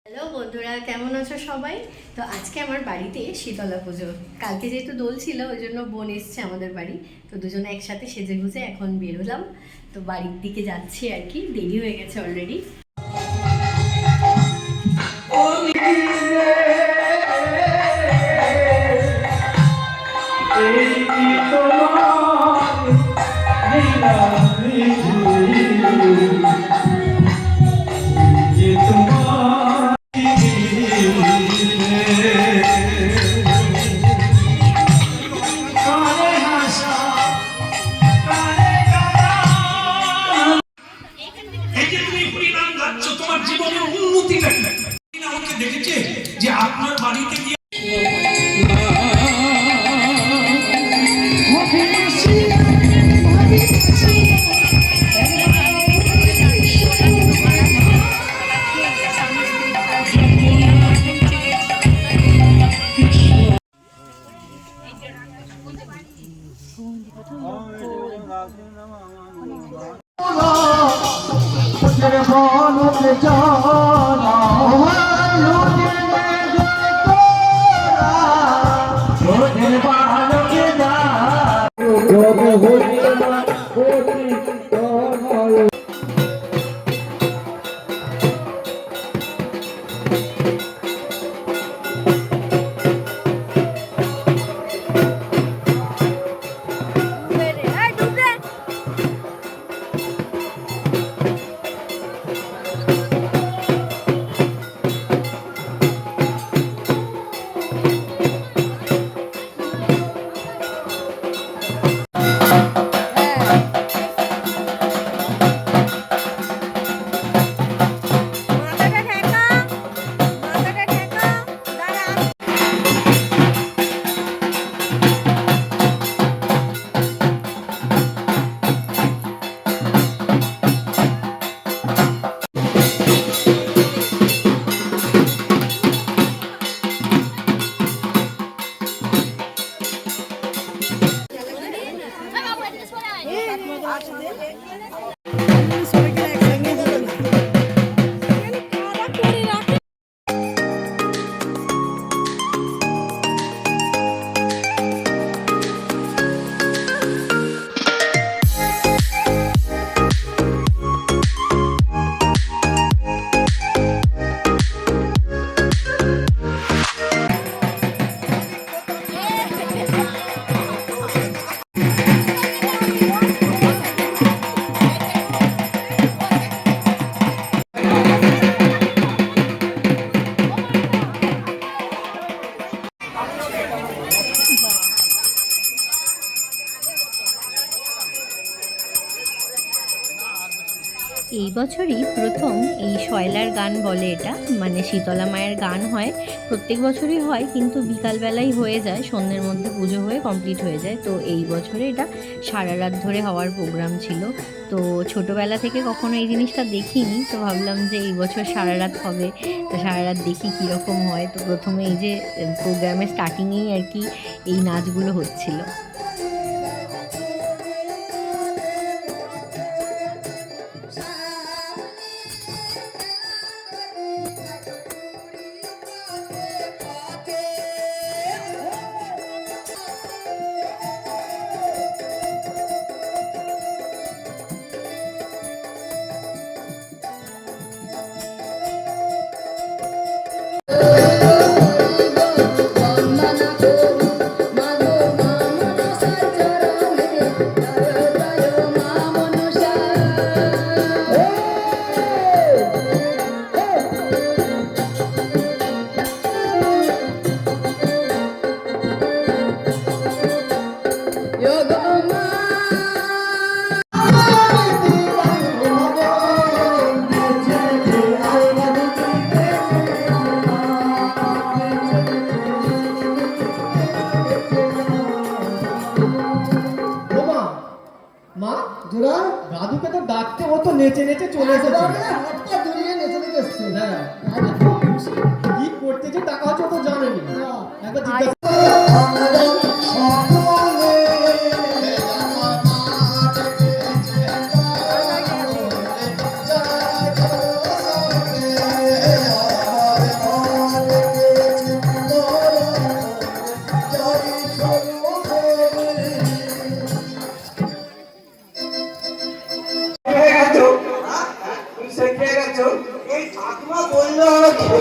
Hello বন্ধুরা, কেমন আছো সবাই? তো আজকে আমার বাড়িতে শীতলা পুজো। কালকে যেহেতু দোল ছিল ওই জন্য বোন এসছে আমাদের বাড়ি। তো দুজনে একসাথে সেজে গুজে এখন বেরোলাম। তো বাড়ির দিকে যাচ্ছি আর কি, দেরি হয়ে গেছে অলরেডি। তোমার জীবনের উন্নতিটা আমাকে দেখেছে যে আপনার বাড়িতে গিয়ে এই বছরই প্রথম এই শয়লার গান বলে এটা, মানে শীতলা মায়ের গান হয়। প্রত্যেক বছরই হয়, কিন্তু বিকালবেলাই হয়ে যায়, সন্ধ্যের মধ্যে পুজো হয়ে কমপ্লিট হয়ে যায়। তো এই বছরে এটা সারা রাত ধরে হওয়ার প্রোগ্রাম ছিল। তো ছোটোবেলা থেকে কখনো এই জিনিসটা দেখিনি, তো ভাবলাম যে এই বছর সারা রাত হবে, তো সারা রাত দেখি কীরকম হয়। তো প্রথমে এই যে প্রোগ্রামের স্টার্টিংয়েই আর কি এই নাচগুলো হচ্ছিল। দাদুকে তো ডাকতে ও তো নেচে নেচে চলে এসেছে। কি করতেছে টাকা হচ্ছে ও তো জানেনি। একবার জিজ্ঞাসা রাখে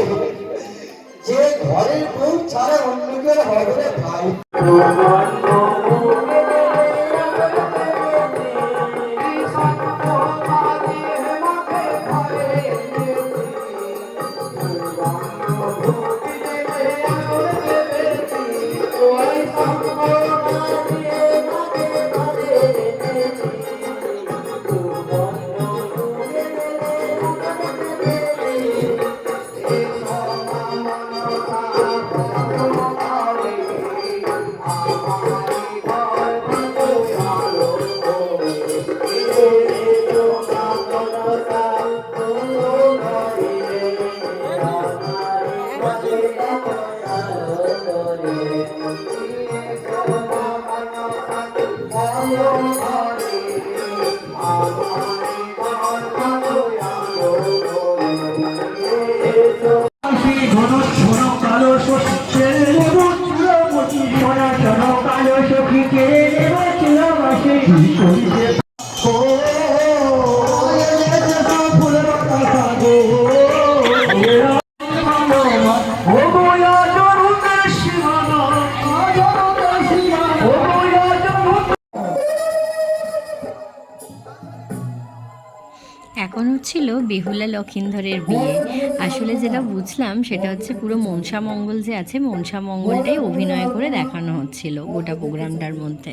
যে ঘরের বউ ছাড়া অন্য কেউ হবে না ভাই। এখন হচ্ছিল বেহুলা লক্ষিন্দরের বিয়ে। আসলে যেটা বুঝলাম সেটা হচ্ছে পুরো মনসা মঙ্গল যে আছে, মনসা মঙ্গলটাই অভিনয় করে দেখানো হচ্ছিল গোটা প্রোগ্রামটার মধ্যে।